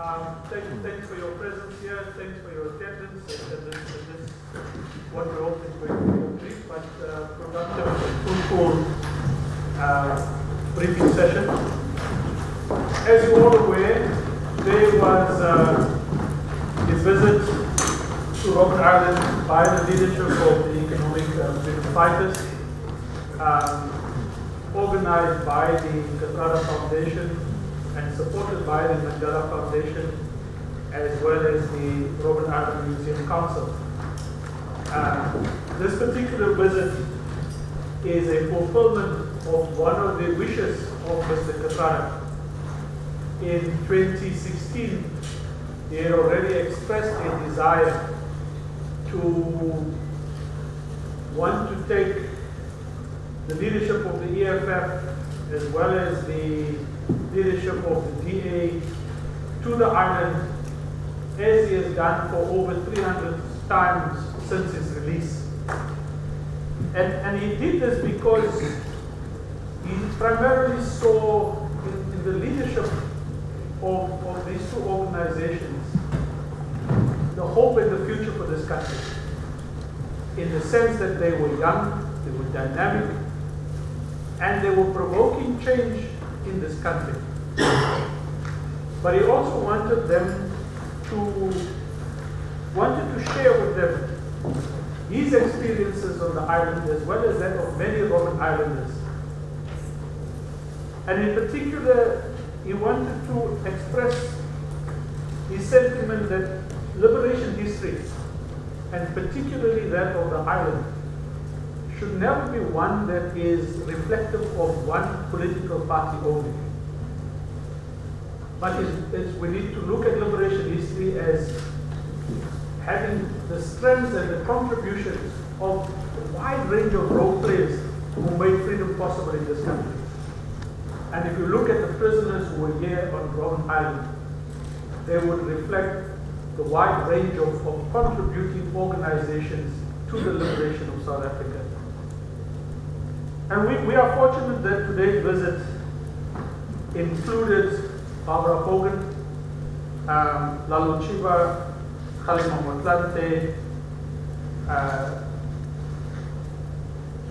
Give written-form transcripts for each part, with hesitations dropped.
Thanks for your presence here. Thanks for your attendance. This what we hope is going to be a brief but productive and fruitful briefing session. As you're all aware, there was a visit to Robben Island by the leadership of the economic freedom fighters, organized by the Kathrada Foundation and supported by the Mandela Foundation, as well as the Robben Island Museum Council. This particular visit is a fulfillment of one of the wishes of Mr. Kathrada. In 2016, he had already expressed a desire to want to take the leadership of the EFF as well as the leadership of the DA to the island, as he has done for over 300 times since his release. And he did this because he primarily saw in the leadership of these two organizations the hope and the future for this country, in the sense that they were young, they were dynamic, and they were provoking change in this country. But he also wanted to share with them his experiences on the island as well as that of many Robben Islanders. And in particular, he wanted to express his sentiment that liberation history, and particularly that of the island, should never be one that is reflective of one political party only. But we need to look at liberation history as having the strengths and the contributions of a wide range of role players who made freedom possible in this country. And if you look at the prisoners who were here on Robben Island, they would reflect the wide range of contributing organizations to the liberation of South Africa. And we are fortunate that today's visit included Barbara Hogan, Lalo Chiba, Khalima Motlante,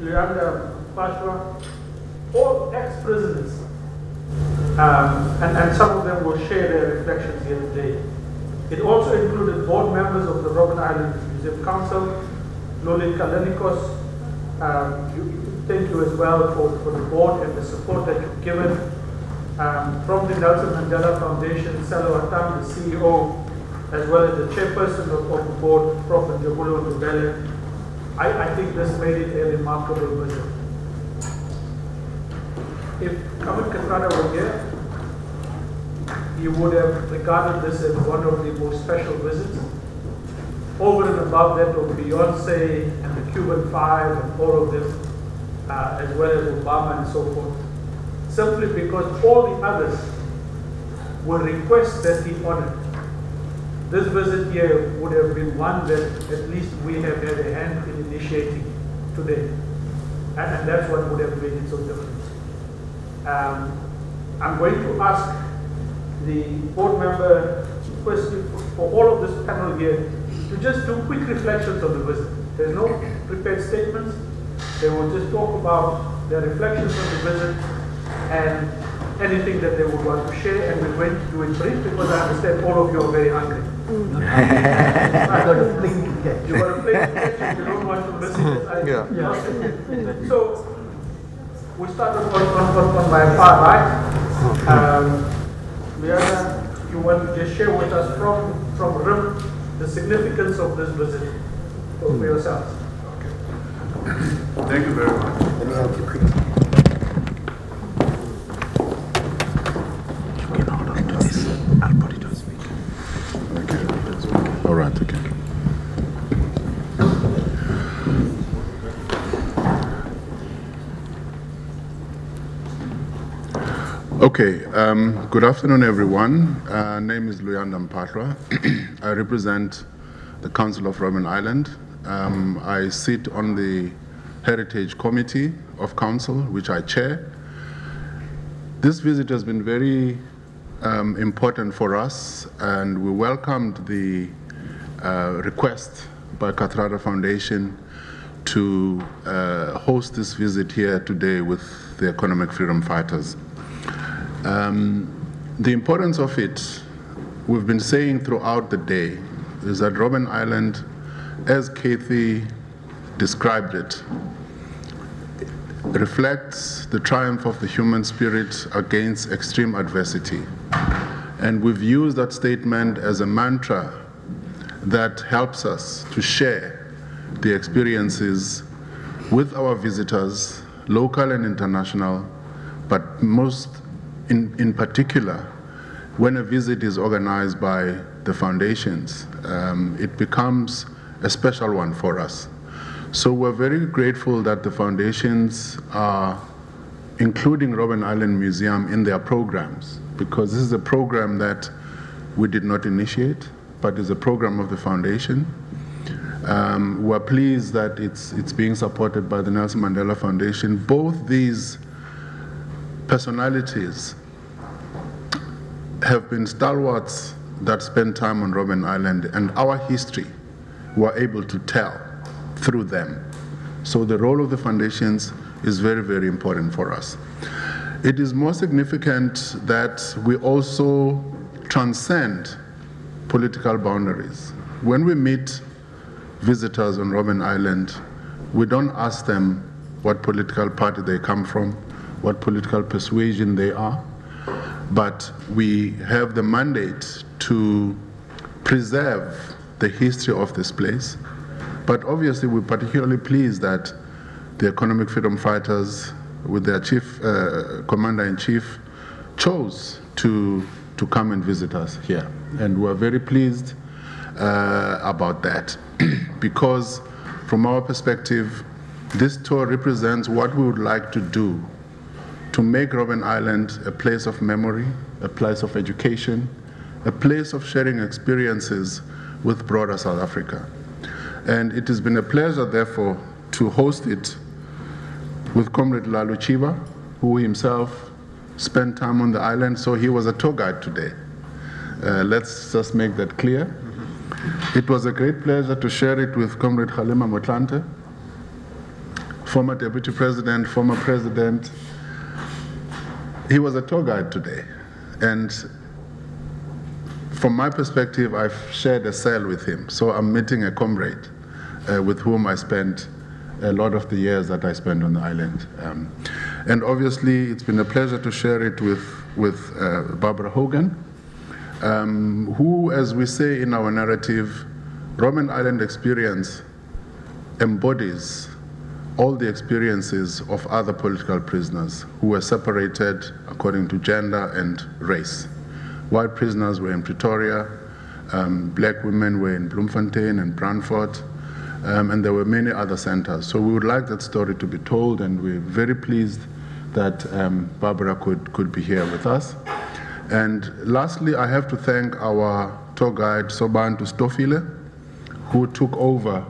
Leanda Pashwa, all ex-prisoners. And some of them will share their reflections here today. It also included board members of the Robben Island Museum Council, Lolit Kalenikos. Thank you as well for the board and the support that you've given. From the Nelson Mandela Foundation, Salo Atam, the CEO, as well as the chairperson of the board, Prof. Njabulo Ndubele. I think this made it a remarkable visit. If Comrade Kathrada were here, you would have regarded this as one of the most special visits, over and above that of Beyonce and the Cuban Five and all of them, as well as Obama and so forth, simply because all the others were requests that he honored. This visit here would have been one that at least we have had a hand in initiating today, and that's what would have made it so different. I'm going to ask the board member, firstly, for all of this panel here, to just do quick reflections on the visit. There's no prepared statements. They will just talk about their reflections on the visit and anything that they would want to share, and we're going to do it brief because I understand all of you are very hungry. You've got a plane to catch. You've got a plane to catch. You don't want to miss it. Yeah. So, we start on my part, right? Liana, you want to just share with us from RIM the significance of this visit for yourselves. Okay. Thank you very much. Let me help you quickly. You can hold on to this. I'll put it on speaker. Okay. All right, okay. Okay, good afternoon, everyone. Name is Luyanda Mpatra. I represent the Council of Robben Island. I sit on the Heritage Committee of Council, which I chair. This visit has been very important for us, and we welcomed the request by Kathrada Foundation to host this visit here today with the economic freedom fighters. The importance of it, we've been saying throughout the day, is that Robben Island, as Kathy described it, reflects the triumph of the human spirit against extreme adversity. And we've used that statement as a mantra that helps us to share the experiences with our visitors, local and international, but most in particular, when a visit is organized by the foundations, it becomes a special one for us. So we're very grateful that the foundations are including Robben Island Museum in their programs, because this is a program that we did not initiate, but is a program of the foundation. We're pleased that it's being supported by the Nelson Mandela Foundation. Both these personalities have been stalwarts that spend time on Robben Island, and our history we're able to tell through them. So the role of the foundations is very, very important for us. It is more significant that we also transcend political boundaries. When we meet visitors on Robben Island, we don't ask them what political party they come from, what political persuasion they are, but we have the mandate to preserve the history of this place. But obviously, we're particularly pleased that the economic freedom fighters, with their chief, commander-in-chief, chose to come and visit us here. And we're very pleased about that, because from our perspective, this tour represents what we would like to do to make Robben Island a place of memory, a place of education, a place of sharing experiences with broader South Africa. And it has been a pleasure, therefore, to host it with Comrade Lalo Chiba, who himself spent time on the island, so he was a tour guide today. Let's just make that clear. It was a great pleasure to share it with Comrade Kgalema Motlanthe, former Deputy President, former President. He was a tour guide today. And from my perspective, I've shared a cell with him. So I'm meeting a comrade with whom I spent a lot of the years that I spent on the island. And obviously, it's been a pleasure to share it with Barbara Hogan, who, as we say in our narrative, Robben Island experience embodies all the experiences of other political prisoners who were separated according to gender and race. White prisoners were in Pretoria, black women were in Bloemfontein and Brandfort, and there were many other centers. So we would like that story to be told, and we're very pleased that Barbara could be here with us. And lastly, I have to thank our tour guide, Sobantu Stofile, who took over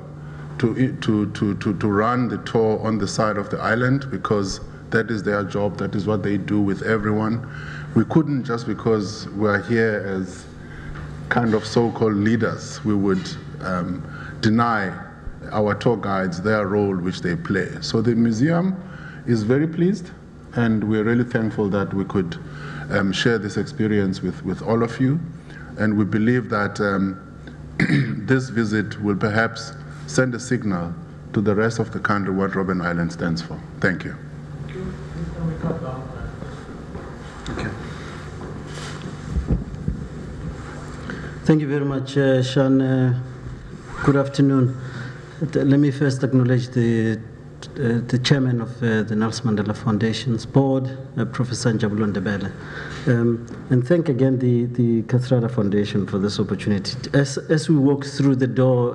to run the tour on the side of the island, because that is their job, that is what they do with everyone. We couldn't, just because we're here as kind of so-called leaders, we would deny our tour guides their role which they play. So the museum is very pleased, and we're really thankful that we could share this experience with all of you. And we believe that this visit will perhaps send a signal to the rest of the country what Robben Island stands for. Thank you. Okay. Thank you very much, Sean. Good afternoon. Let me first acknowledge the chairman of the Nelson Mandela Foundation's board, Professor Njabulo Ndebele, and thank again the Kathrada Foundation for this opportunity. As we walked through the door,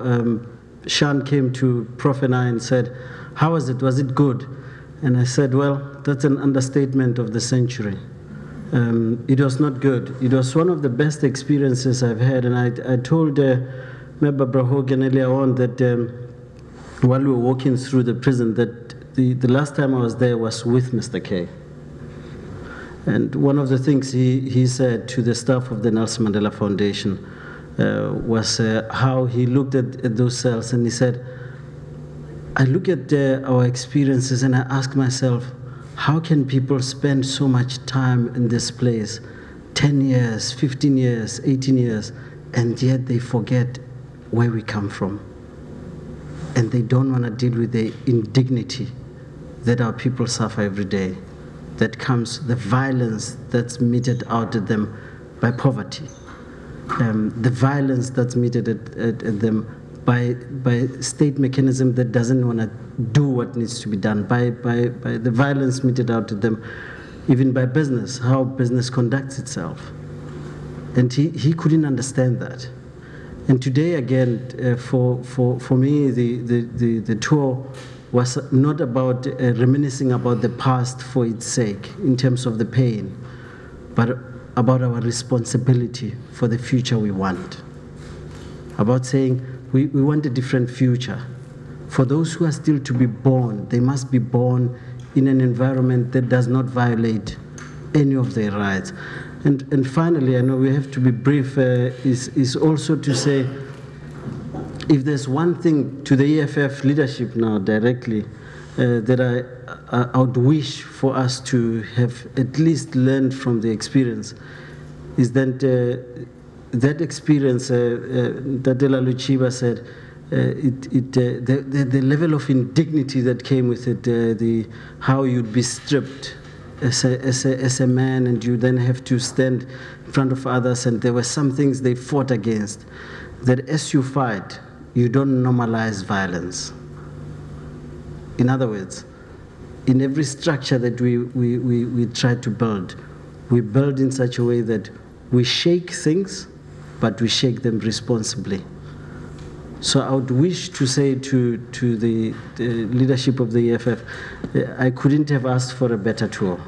Sean came to Prof and I and said, "How was it? Was it good?" And I said, "Well, that's an understatement of the century. It was not good. It was one of the best experiences I've had." And I told Barbara Hogan earlier on that while we were walking through the prison, that the last time I was there was with Mr. K. And one of the things he said to the staff of the Nelson Mandela Foundation was how he looked at those cells and he said, I look at our experiences and I ask myself, how can people spend so much time in this place, 10 years, 15 years, 18 years, and yet they forget where we come from. And they don't want to deal with the indignity that our people suffer every day, that comes, the violence that's meted out at them by poverty, the violence that's meted at them by state mechanism that doesn't want to do what needs to be done, by the violence meted out at them, even by business, how business conducts itself. And he couldn't understand that. And today, again, for me, the tour was not about reminiscing about the past for its sake, in terms of the pain, but about our responsibility for the future we want. About saying we want a different future. For those who are still to be born, they must be born in an environment that does not violate any of their rights. And finally, I know we have to be brief, is also to say, if there's one thing to the EFF leadership now directly that I would wish for us to have at least learned from the experience, is that that experience that Dela Luchiba said, the level of indignity that came with it, how you'd be stripped as a man, and you then have to stand in front of others, and there were some things they fought against, that as you fight, you don't normalize violence. In other words, in every structure that we try to build, we build in such a way that we shake things, but we shake them responsibly. So I would wish to say to the leadership of the EFF, I couldn't have asked for a better tour.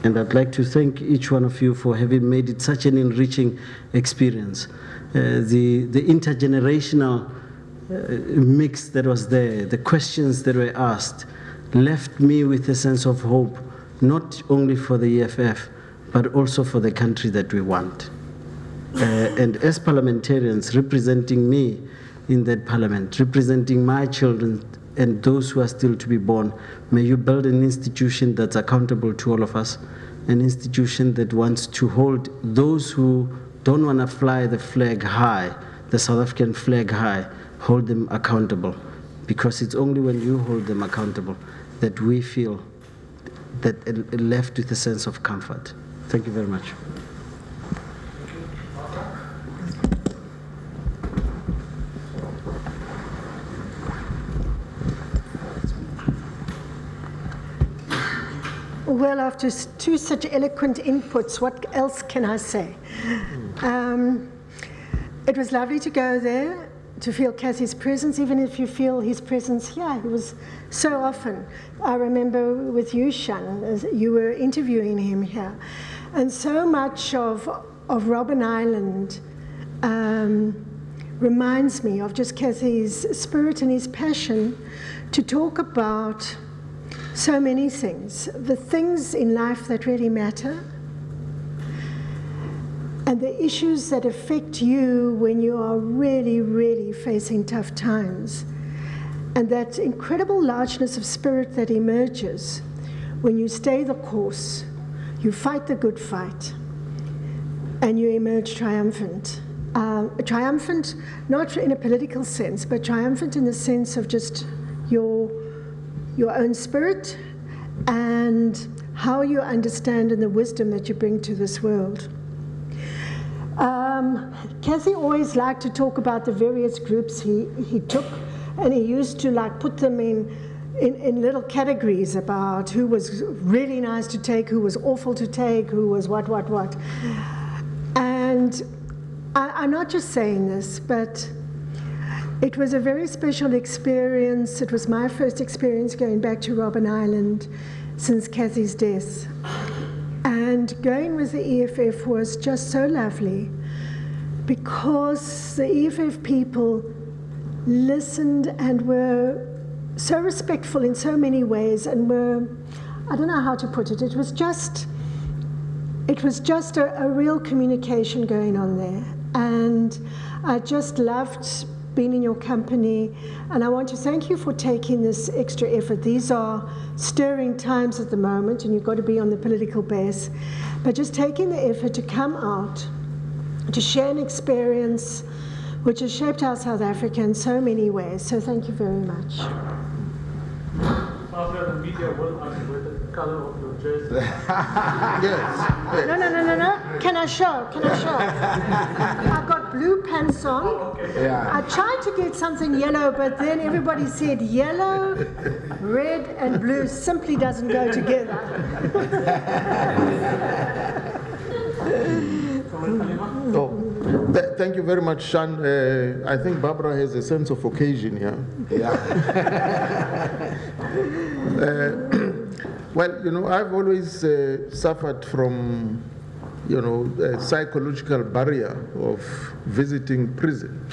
And I'd like to thank each one of you for having made it such an enriching experience. The intergenerational mix that was there, the questions that were asked, left me with a sense of hope, not only for the EFF, but also for the country that we want. And as parliamentarians representing me in that parliament, representing my children and those who are still to be born, may you build an institution that's accountable to all of us, an institution that wants to hold those who don't want to fly the flag high, the South African flag high, hold them accountable. Because it's only when you hold them accountable that we feel that left with a sense of comfort. Thank you very much. Well, after two such eloquent inputs, what else can I say? It was lovely to go there, to feel Kathy's presence, even if you feel his presence here. He was so often. I remember with you, Shan, as you were interviewing him here. And so much of Robben Island reminds me of just Kathy's spirit and his passion to talk about so many things, the things in life that really matter, and the issues that affect you when you are really, really facing tough times, and that incredible largeness of spirit that emerges when you stay the course, you fight the good fight, and you emerge triumphant. Triumphant, not in a political sense, but triumphant in the sense of just your own spirit and how you understand and the wisdom that you bring to this world. Kathy always liked to talk about the various groups he took, and he used to like put them in little categories about who was really nice to take, who was awful to take, who was what. And I'm not just saying this, but it was a very special experience. It was my first experience going back to Robben Island since Kathy's death. And going with the EFF was just so lovely because the EFF people listened and were so respectful in so many ways and were, I don't know how to put it, it was just it was just a real communication going on there. And I just loved being in your company. And I want to thank you for taking this extra effort. These are stirring times at the moment, and you've got to be on the political base. But just taking the effort to come out, to share an experience which has shaped our South Africa in so many ways. So thank you very much. After the media will ask with the color of your jersey. Yes. No. Can I show? I've got blue pants on. Okay. Yeah. I tried to get something yellow, but then everybody said yellow, red, and blue simply doesn't go together. Thank you very much, Sean. I think Barbara has a sense of occasion here. Yeah. Well, you know, I've always suffered from, you know, a psychological barrier of visiting prison.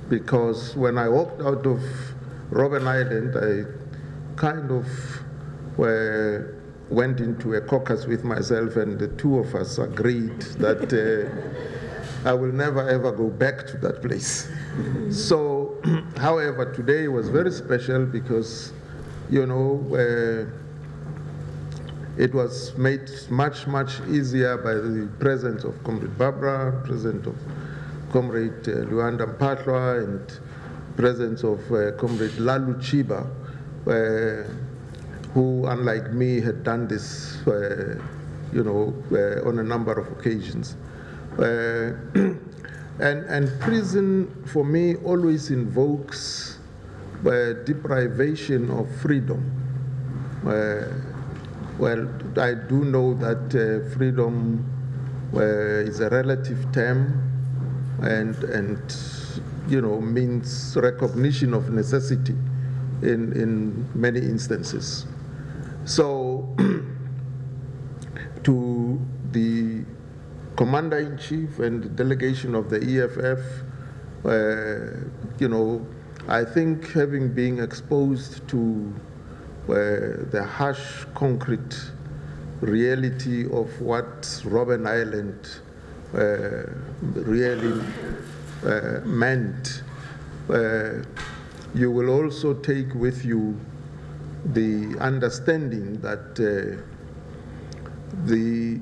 Because when I walked out of Robben Island, I kind of went into a caucus with myself, and the two of us agreed that I will never ever go back to that place. So, however, today was very special because, you know, it was made much, much easier by the presence of Comrade Barbara, presence of Comrade Luanda Mpatla, and presence of Comrade Lalu Chiba, who, unlike me, had done this, you know, on a number of occasions. And prison, for me, always invokes deprivation of freedom. Well, I do know that freedom is a relative term, and you know, means recognition of necessity in many instances. So, to the Commander-in-Chief and the delegation of the EFF, you know, I think having been exposed to the harsh, concrete reality of what Robben Island really meant, you will also take with you the understanding that the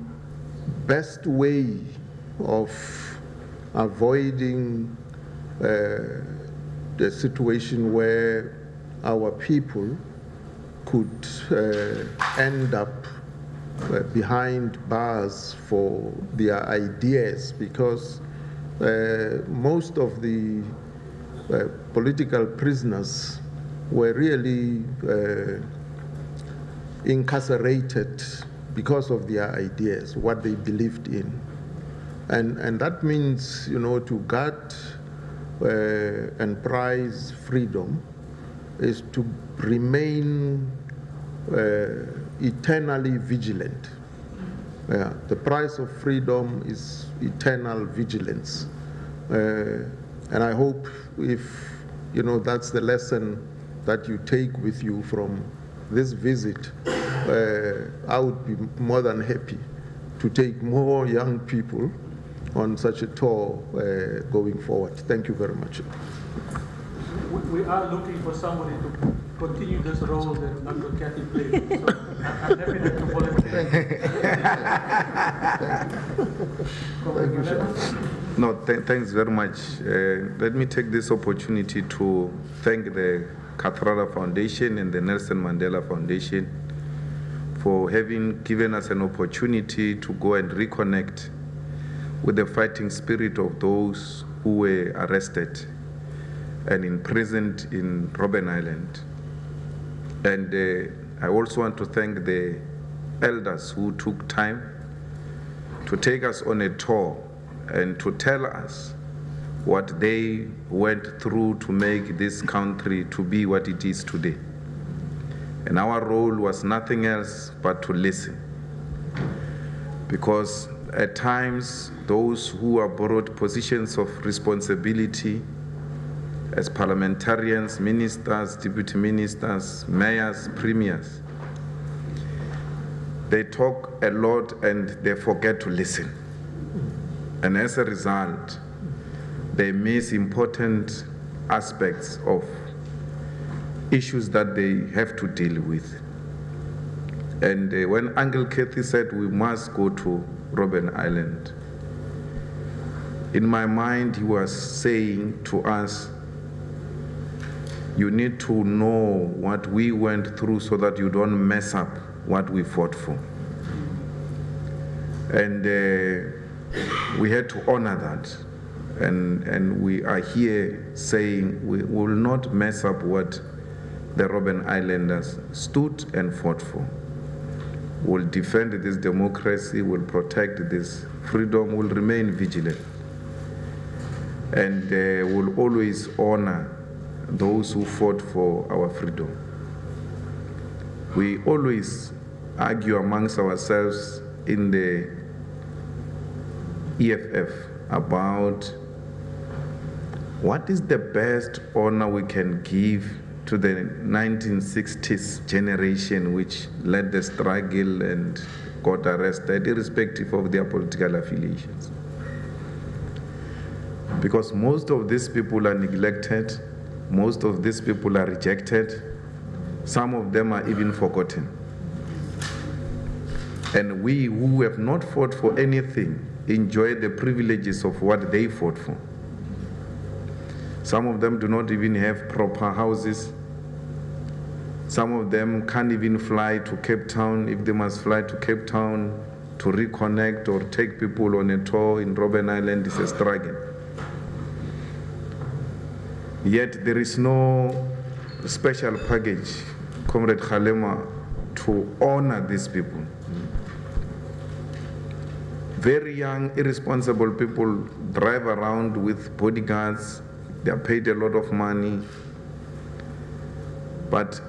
best way of avoiding the situation where our people could end up behind bars for their ideas, because most of the political prisoners were really incarcerated because of their ideas, what they believed in. And that means, you know, to guard and prize freedom is to remain eternally vigilant. The price of freedom is eternal vigilance. And I hope if, you know, that's the lesson that you take with you from this visit, I would be more than happy to take more young people on such a tour going forward. Thank you very much. We are looking for somebody to continue this role that Uncle Kathy played. So I'm happy to volunteer. Thank you, sir. No, thanks very much. Let me take this opportunity to thank the Kathrada Foundation and the Nelson Mandela Foundation for having given us an opportunity to go and reconnect with the fighting spirit of those who were arrested and imprisoned in Robben Island. And I also want to thank the elders who took time to take us on a tour and to tell us what they went through to make this country to be what it is today. And our role was nothing else but to listen. Because at times, those who are borrowed positions of responsibility as parliamentarians, ministers, deputy ministers, mayors, premiers, they talk a lot and they forget to listen. And as a result, they miss important aspects of issues that they have to deal with. And when Uncle Kathy said we must go to Robben Island, in my mind he was saying to us, you need to know what we went through so that you don't mess up what we fought for. And we had to honor that. And we are here saying we will not mess up what the Robben Islanders stood and fought for. We'll defend this democracy, we'll protect this freedom, we'll remain vigilant. And we'll always honor those who fought for our freedom. We always argue amongst ourselves in the EFF about what is the best honor we can give to the 1960s generation which led the struggle and got arrested, irrespective of their political affiliations. Because most of these people are neglected, most of these people are rejected, some of them are even forgotten. And we who have not fought for anything enjoy the privileges of what they fought for. Some of them do not even have proper houses. Some of them can't even fly to Cape Town. If they must fly to Cape Town to reconnect or take people on a tour in Robben Island, it's a struggle. Yet there is no special package, Comrade Kgalema, to honor these people. Very young, irresponsible people drive around with bodyguards. They are paid a lot of money. But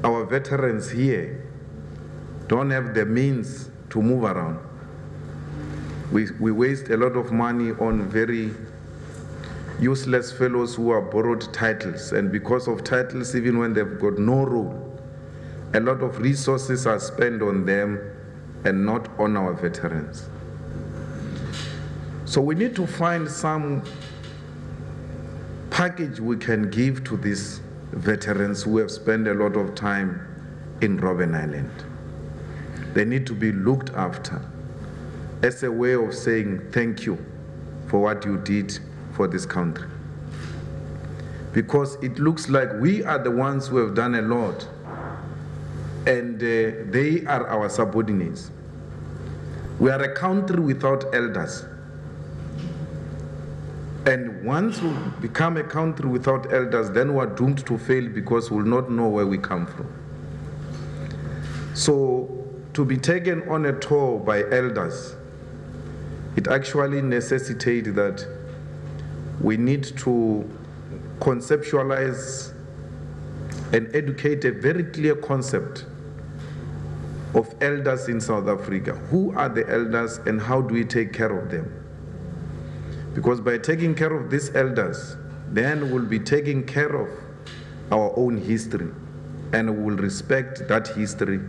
our veterans here don't have the means to move around. We waste a lot of money on very useless fellows who are borrowed titles, and because of titles, even when they've got no role, a lot of resources are spent on them and not on our veterans. So we need to find some package we can give to these veterans who have spent a lot of time in Robben Island. They need to be looked after as a way of saying thank you for what you did for this country. Because it looks like we are the ones who have done a lot and they are our subordinates. We are a country without elders. And once we become a country without elders, then we are doomed to fail because we will not know where we come from. So to be taken on a tour by elders, it actually necessitates that we need to conceptualize and educate a very clear concept of elders in South Africa. Who are the elders and how do we take care of them? Because by taking care of these elders, then we'll be taking care of our own history and we'll respect that history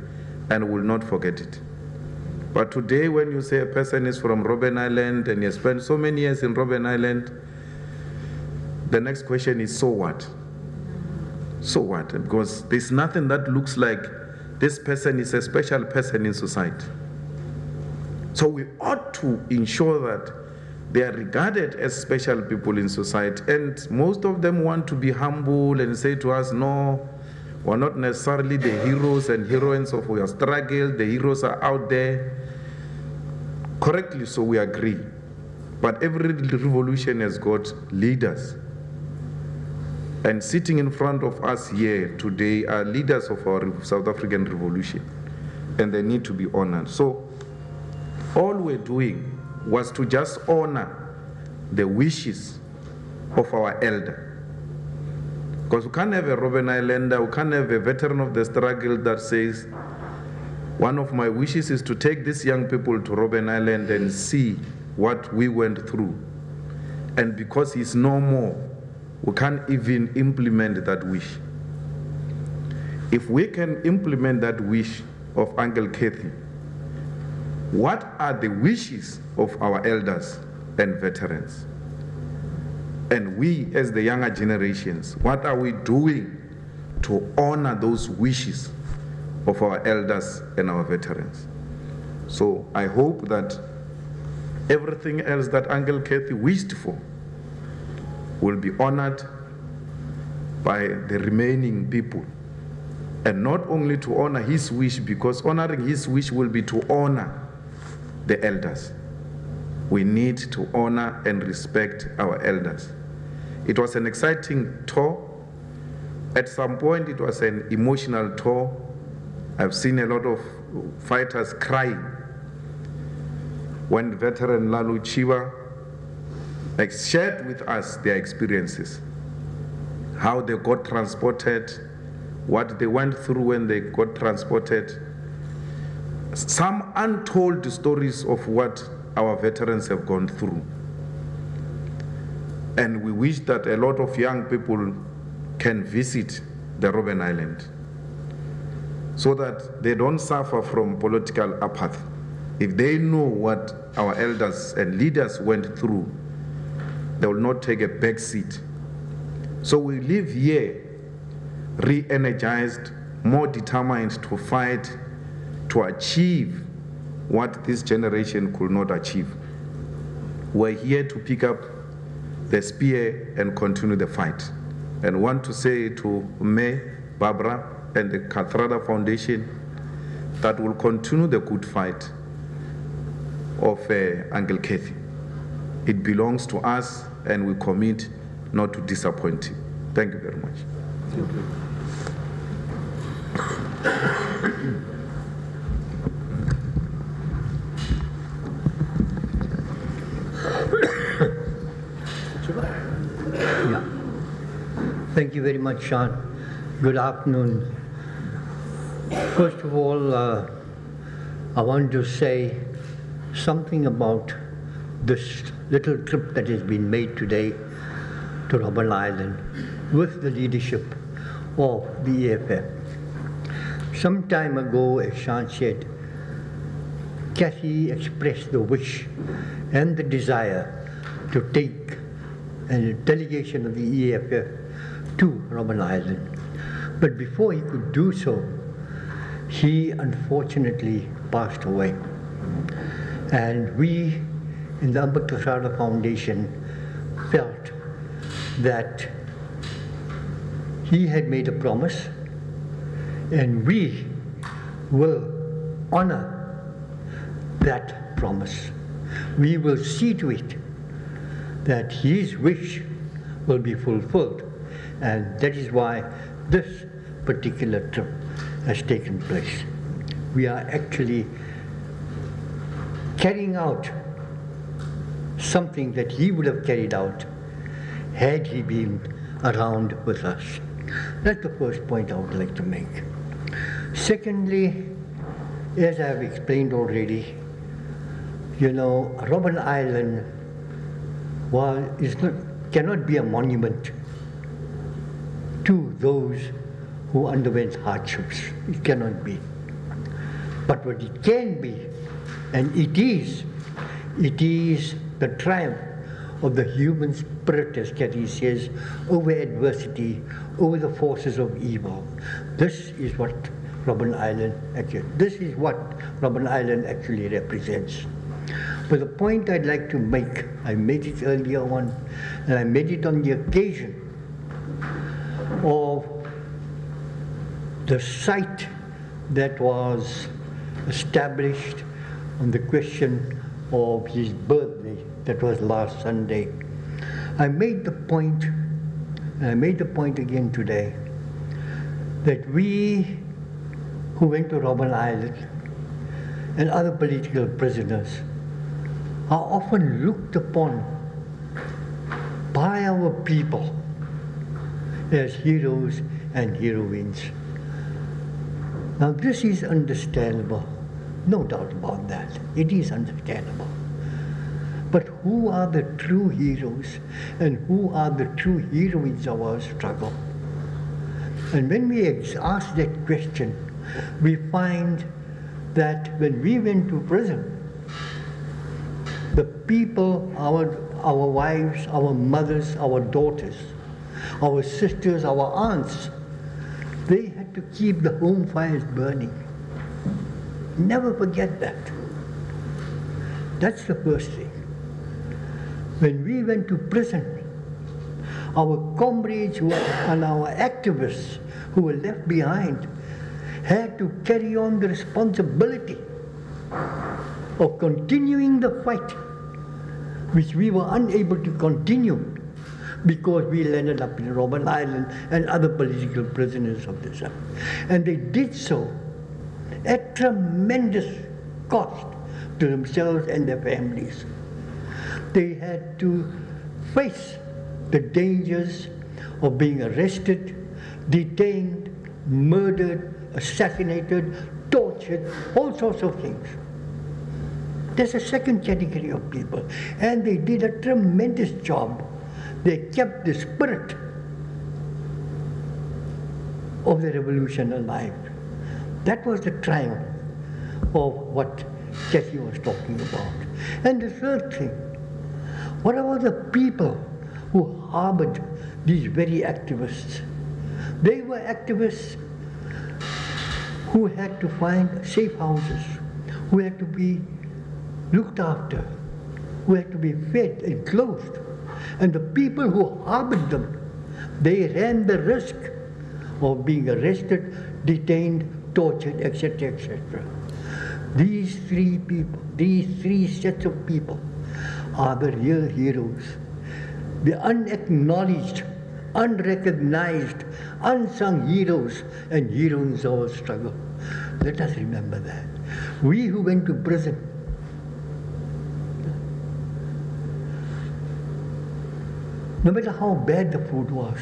and will not forget it. But today when you say a person is from Robben Island and you spent so many years in Robben Island, the next question is, so what? So what? Because there's nothing that looks like this person is a special person in society. So we ought to ensure that they are regarded as special people in society. And most of them want to be humble and say to us, no, we're not necessarily the heroes and heroines of our struggle. The heroes are out there. Correctly so, we agree. But every revolution has got leaders. And sitting in front of us here today are leaders of our South African revolution. And they need to be honored. So all we're doing was to just honor the wishes of our elder. Because we can't have a Robben Islander, we can't have a veteran of the struggle that says, one of my wishes is to take these young people to Robben Island and see what we went through. And because he's no more, we can't even implement that wish. If we can implement that wish, of Uncle Kathy, what are the wishes of our elders and veterans? And we, as the younger generations, what are we doing to honor those wishes of our elders and our veterans? So I hope that everything else that Uncle Kathy wished for will be honored by the remaining people. And not only to honor his wish, because honoring his wish will be to honor the elders. We need to honor and respect our elders. It was an exciting tour. At some point, it was an emotional tour. I've seen a lot of fighters crying when veteran Lalu Chiva shared with us their experiences, how they got transported, what they went through when they got transported, some untold stories of what our veterans have gone through. And we wish that a lot of young people can visit the Robben Island so that they don't suffer from political apathy. If they know what our elders and leaders went through, they will not take a back seat. So we live here re-energized, more determined to fight, to achieve what this generation could not achieve. We're here to pick up the spear and continue the fight. And want to say to May, Barbara, and the Kathrada Foundation that will continue the good fight of Uncle Kathy. It belongs to us, and we commit not to disappoint him. Thank you very much. Thank you. Yeah. Thank you very much, Sean. Good afternoon. First of all, I want to say something about this little trip that has been made today to Robben Island with the leadership of the EFF. Some time ago, as Sean said, Kathy expressed the wish and the desire to take a delegation of the EFF to Robben Island. But before he could do so, he unfortunately passed away. And we in the Kathrada Foundation felt that he had made a promise, and we will honor that promise. We will see to it that his wish will be fulfilled, and that is why this particular trip has taken place. We are actually carrying out something that he would have carried out had he been around with us. That's the first point I would like to make. Secondly, as I have explained already, you know, Robben Island cannot be a monument to those who underwent hardships. It cannot be. But what it can be, and it is the triumph of the human spirit, as Kathy says, over adversity, over the forces of evil. This is what Robben Island actually represents. But the point I'd like to make, I made it earlier on, and I made it on the occasion of the site that was established on the question of his birthday, that was last Sunday. I made the point, and I made the point again today, that we who went to Robben Island and other political prisoners are often looked upon by our people as heroes and heroines. Now this is understandable, no doubt about that. It is understandable. But who are the true heroes and who are the true heroines of our struggle? And when we ask that question, we find that when we went to prison, the people, our wives, our mothers, our daughters, our sisters, our aunts, they had to keep the home fires burning. Never forget that. That's the first thing. When we went to prison, our comrades and our activists who were left behind had to carry on the responsibility of continuing the fight, which we were unable to continue because we landed up in Robben Island and other political prisoners of this. And they did so at tremendous cost to themselves and their families. They had to face the dangers of being arrested, detained, murdered, assassinated, tortured, all sorts of things. There's a second category of people, and they did a tremendous job. They kept the spirit of the revolution alive. That was the triumph of what Kathy was talking about. And the third thing, what about the people who harbored these very activists? They were activists who had to find safe houses, who had to be looked after, who had to be fed and clothed. And the people who harbored them, they ran the risk of being arrested, detained, tortured, etc., etc. These three people, these three sets of people are the real heroes. The unacknowledged, unrecognized, unsung heroes and heroines of our struggle. Let us remember that. We who went to prison, no matter how bad the food was,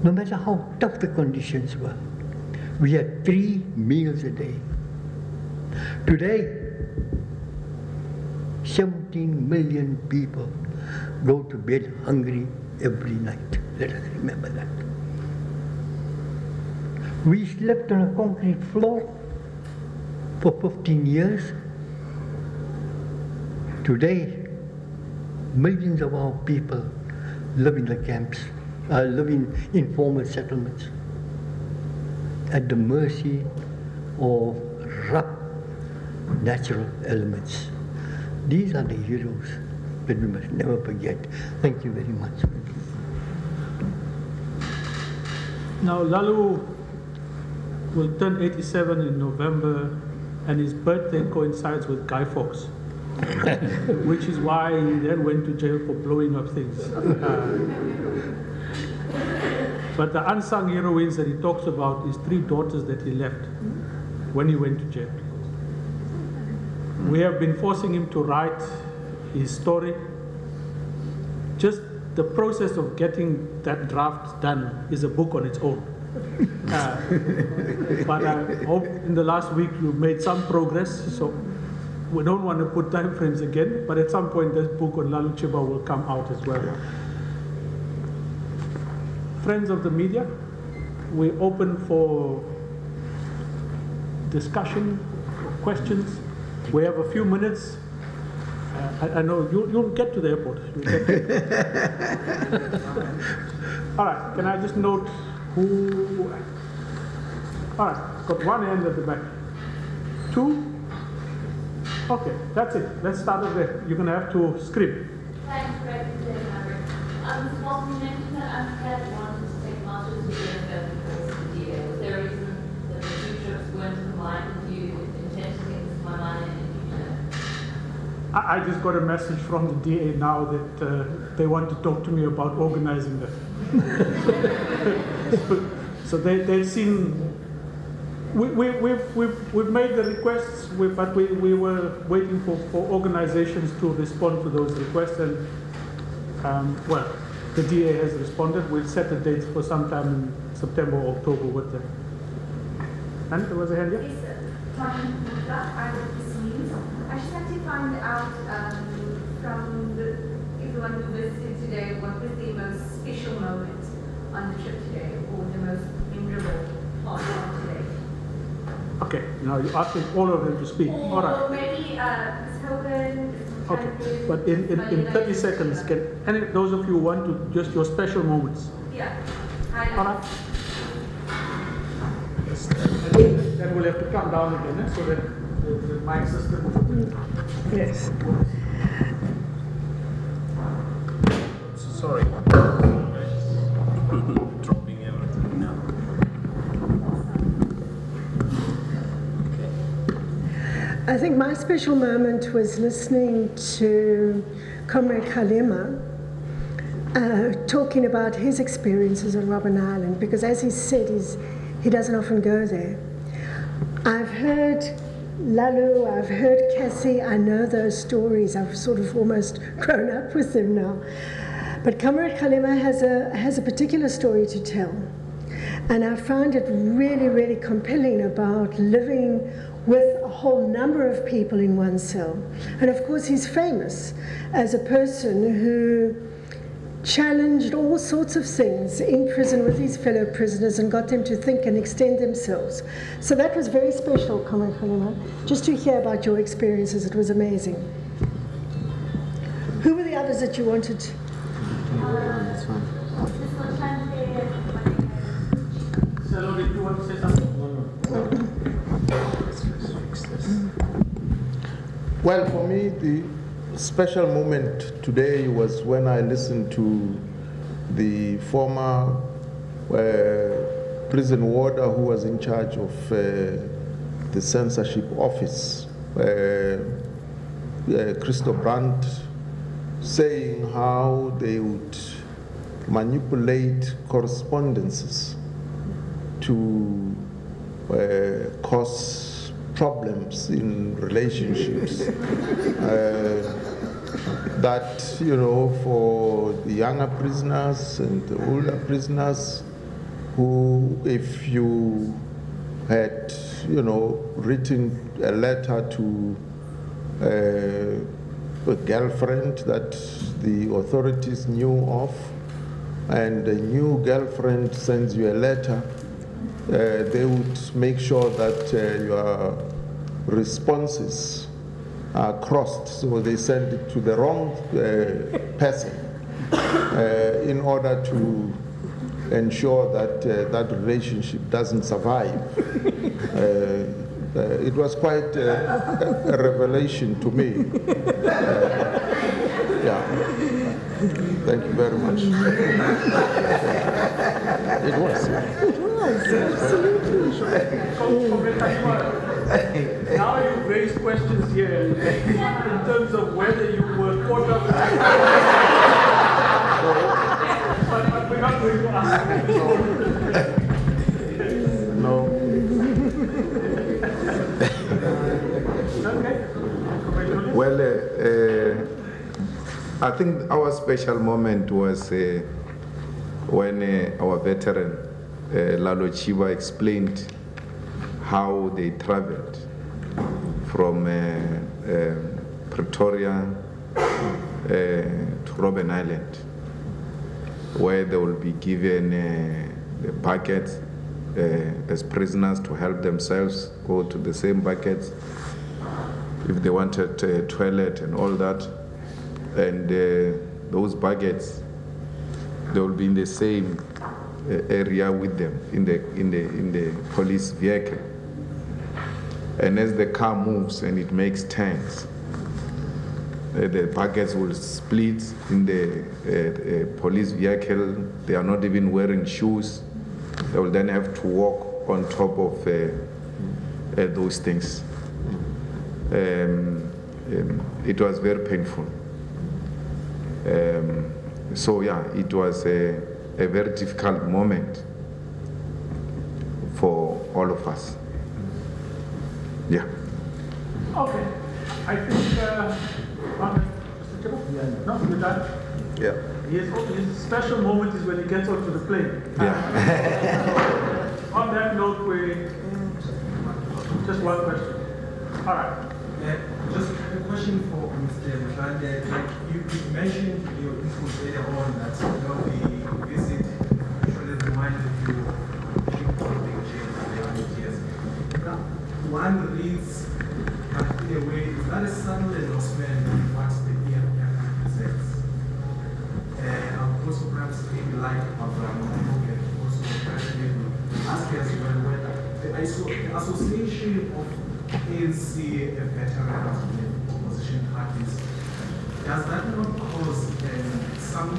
no matter how tough the conditions were, we had 3 meals a day. Today, 17 million people go to bed hungry every night. Let us remember that. We slept on a concrete floor for 15 years. Today, millions of our people live in the camps, live in informal settlements, at the mercy of rough natural elements. These are the heroes that we must never forget. Thank you very much. Now, Lalu will turn 87 in November, and his birthday coincides with Guy Fawkes, which is why he then went to jail for blowing up things. But the unsung heroines that he talks about is 3 daughters that he left when he went to jail. We have been forcing him to write his story. Just the process of getting that draft done is a book on its own. But I hope in the last week you've made some progress. So we don't want to put time frames again, but at some point this book on Lalu Chiba will come out as well. Friends of the media, we open for discussion, questions. We have a few minutes. I know you'll get to the airport. All right, can I just note who? All right, got one hand at the back. 2? Okay, that's it. Let's start with there. You're going to have to scream. Thanks, Greg. Mr. Walton, you mentioned that UNCTAD wanted to take marches to the EFF because of the DA. Was there a reason that the 2 trips weren't combined? Do you intend to take this to my mind in the future? I just got a message from the DA now that they want to talk to me about organizing that. So they've seen. We've made the requests, but we were waiting for organizations to respond to those requests, and well, the DA has responded. We'll set the dates for sometime in September or October with them. And there was a hand here? Yes, I just had to find out from everyone who visited today, what was the most special moment on the trip today, or the most memorable part of today? Okay, now you're asking all of them to speak. All right. Or maybe Ms. Hogan, Ms. Okay, but in 30 seconds, can any those of you who want to just your special moments? Yeah. All right. Yes, and then we'll have to come down again, so that the mic system. Yes. Sorry. Dropping everything now. I think my special moment was listening to Comrade Khalema talking about his experiences on Robben Island, because as he said, he doesn't often go there. I've heard Lalu, I've heard Cassie, I know those stories, I've sort of almost grown up with them now. But Comrade Khalema has a particular story to tell. And I found it really, really compelling about living with a whole number of people in one cell. And of course, he's famous as a person who challenged all sorts of things in prison with his fellow prisoners and got them to think and extend themselves. So that was very special, Comrade Khalema. Just to hear about your experiences, it was amazing. Who were the others that you wanted to? That's fine. Hello, did you want to say something? Well, for me, the special moment today was when I listened to the former prison warder who was in charge of the censorship office, Christo Brandt, saying how they would manipulate correspondences to cause problems in relationships. That, you know, for the younger prisoners and the older prisoners who, if you had, you know, written a letter to a girlfriend that the authorities knew of, and a new girlfriend sends you a letter, they would make sure that your responses are crossed, so they send it to the wrong person in order to ensure that that relationship doesn't survive. It was quite a revelation to me. Yeah. Thank you very much. It was. Now you've raised questions here in terms of whether you were caught up. But we're not going to ask. No. Okay. Well, I think our special moment was when our veteran, Lalo Chiba, explained how they traveled from Pretoria to Robben Island, where they will be given a bucket as prisoners to help themselves go to the same buckets if they wanted a toilet and all that. And those buckets, they will be in the same area with them in the police vehicle. And as the car moves and it makes turns, the buckets will split in the police vehicle. They are not even wearing shoes. They will then have to walk on top of those things. It was very painful. So yeah, it was a very difficult moment for all of us. Yeah. Okay. I think, Mr. Chiba? No, you're done? Yeah. His special moment is when he gets onto the plane. Yeah. On that note, just one question. All right. Just a question for Mr. Mhlande. Like you mentioned your input earlier on that the visit should have reminded you of the jail for the 100 years. Now, a way, is that a subtle endorsement of what the EFF represents? I would also perhaps maybe like Abraham can also perhaps maybe ask as well whether the association of ANC veterans with opposition parties, does that not cause some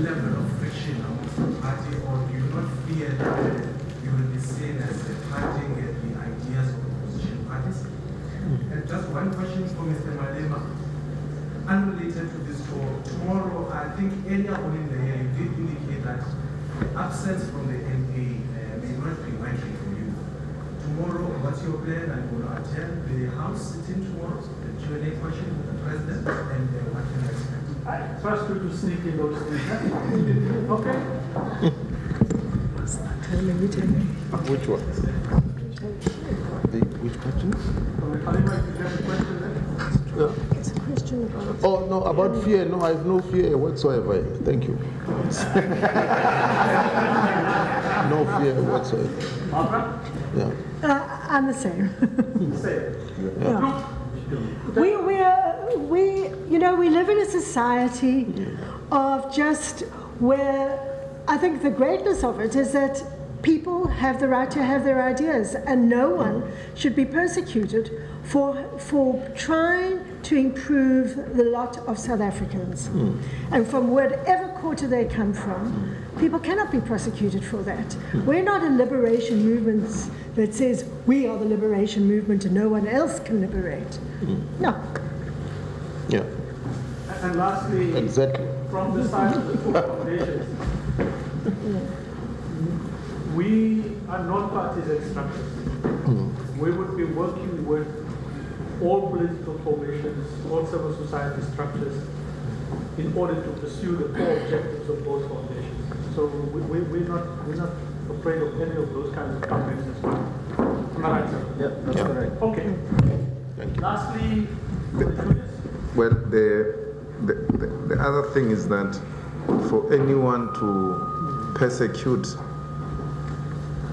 level of friction amongst the party, or do you not fear that you will be seen as fighting the ideas of opposition parties? And just one question for Mr. Malema, unrelated to this talk. Tomorrow, I think earlier on in the year, you did indicate that the absence from the NA may not be likely for you. Tomorrow, what's your plan? I'm going to attend the House sitting tomorrow, the Q&A question with the President, and what can I expect? I trust you to sneak in those things. Okay? Which one? Which question? It's a question about... Oh, no, about fear. No, I have no fear whatsoever. Thank you. No fear whatsoever. Yeah. I'm the same. Yeah. We live in a society of just where I think the greatness of it is that people have the right to have their ideas, and no one should be persecuted for trying to improve the lot of South Africans. And from whatever quarter they come from, people cannot be prosecuted for that. We're not a liberation movement that says we are the liberation movement and no one else can liberate. No. Yeah. And lastly, exactly. From the side of the two foundations, we are not partisan structures. We would be working with all political formations, all civil society structures, in order to pursue the core objectives of both foundations. So we're not afraid of any of those kinds of campaigns. Am I right, sir? Yeah, that's correct. Okay. Thank you. Lastly, well, the other thing is that for anyone to persecute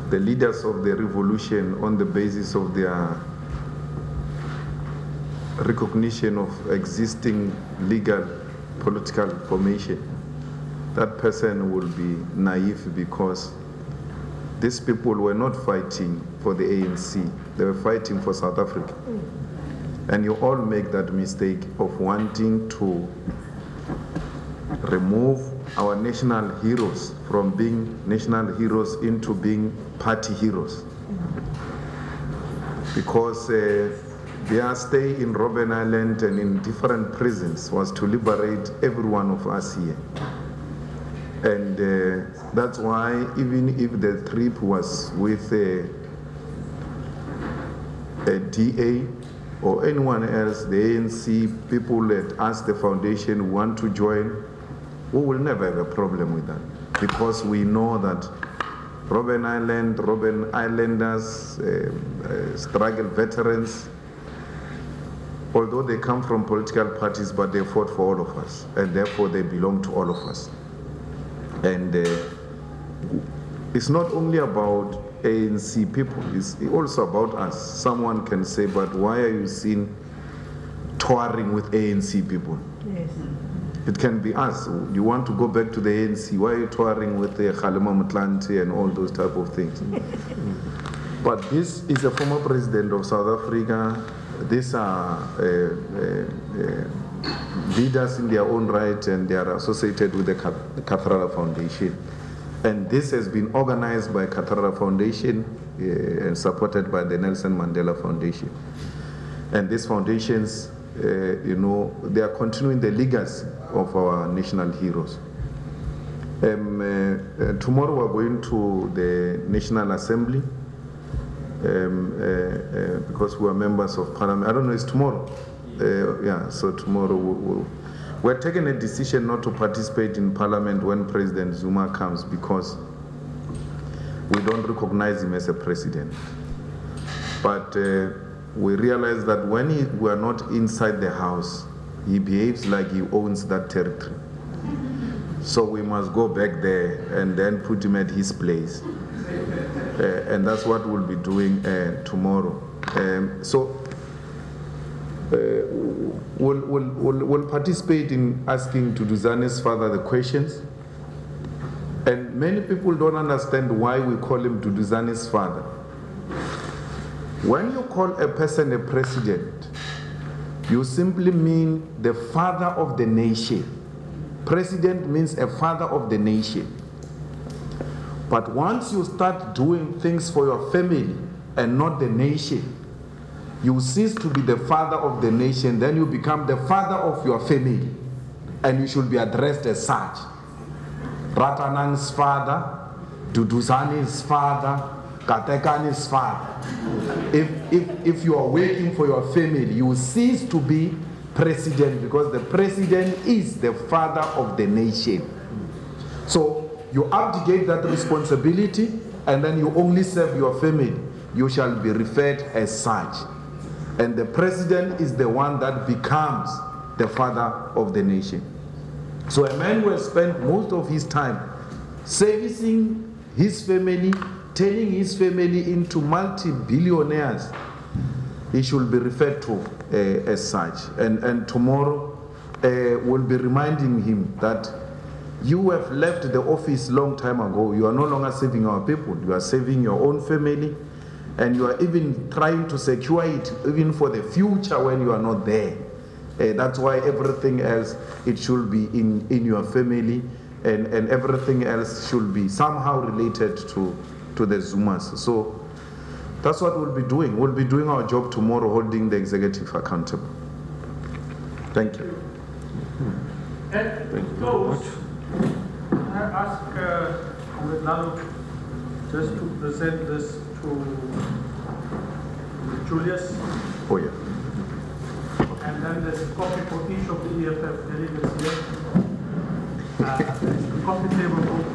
the leaders of the revolution on the basis of their recognition of existing legal political formation, that person will be naive, because these people were not fighting for the ANC, they were fighting for South Africa. And you all make that mistake of wanting to remove our national heroes from being national heroes into being party heroes. Because their stay in Robben Island and in different prisons was to liberate every one of us here. And that's why even if the trip was with a DA or anyone else, the ANC people that ask the foundation want to join, we will never have a problem with that, because we know that Robben Island, Robben Islanders, struggle veterans, although they come from political parties, but they fought for all of us, and therefore they belong to all of us. And it's not only about ANC people, it's also about us. Someone can say, but why are you seen touring with ANC people? Yes. It can be us. You want to go back to the ANC, why are you touring with the Kgalema Motlanthe and all those type of things? But this is a former president of South Africa. These are leaders in their own right, and they are associated with the Kathrada Foundation. And this has been organized by Kathrada Foundation and supported by the Nelson Mandela Foundation. And these foundations, they are continuing the legacy of our national heroes. Tomorrow we're going to the National Assembly because we are members of Parliament. I don't know, it's tomorrow. Yeah, so tomorrow we're taking a decision not to participate in Parliament when President Zuma comes, because we don't recognize him as a president. But we realize that when we are not inside the house, he behaves like he owns that territory. So we must go back there and then put him at his place. And that's what we'll be doing tomorrow. So will participate in asking Duduzane's father the questions. And many people don't understand why we call him Duduzane's father. When you call a person a president, you simply mean the father of the nation. President means a father of the nation. But once you start doing things for your family and not the nation, you cease to be the father of the nation, then you become the father of your family. And you should be addressed as such. Ratanang's father, Duduzani's father, Katekani's father. If you are waiting for your family, you cease to be president, because the president is the father of the nation. So you abdicate that responsibility, and then you only serve your family. You shall be referred as such. And the president is the one that becomes the father of the nation. So a man who has spent most of his time servicing his family, turning his family into multi-billionaires, he should be referred to as such. And tomorrow we'll be reminding him that you have left the office long time ago. You are no longer saving our people. You are saving your own family, and you are even trying to secure it even for the future when you are not there. That's why everything else, it should be in your family, and everything else should be somehow related to the Zumas. So that's what we'll be doing. We'll be doing our job tomorrow, holding the executive accountable. Thank you. And to close, I ask Comrade Lalo just to present this to Julius. Oh, yeah. And then there's a copy for each of the EFF delegates here. There's the coffee table book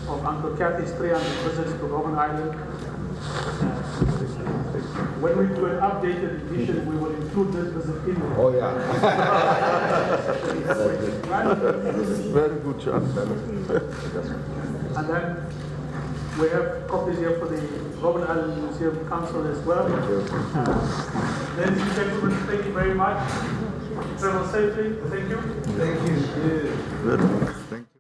of Uncle Kathy's 300 visits to Robben Island. When we do an updated edition, we will include this visit in there. Oh, yeah. Very good, John. And then we have copies here for the Robben Island Museum Council as well. Ladies and gentlemen, thank you very much. Travel safely. Thank you. Thank you. Very good. Thank you.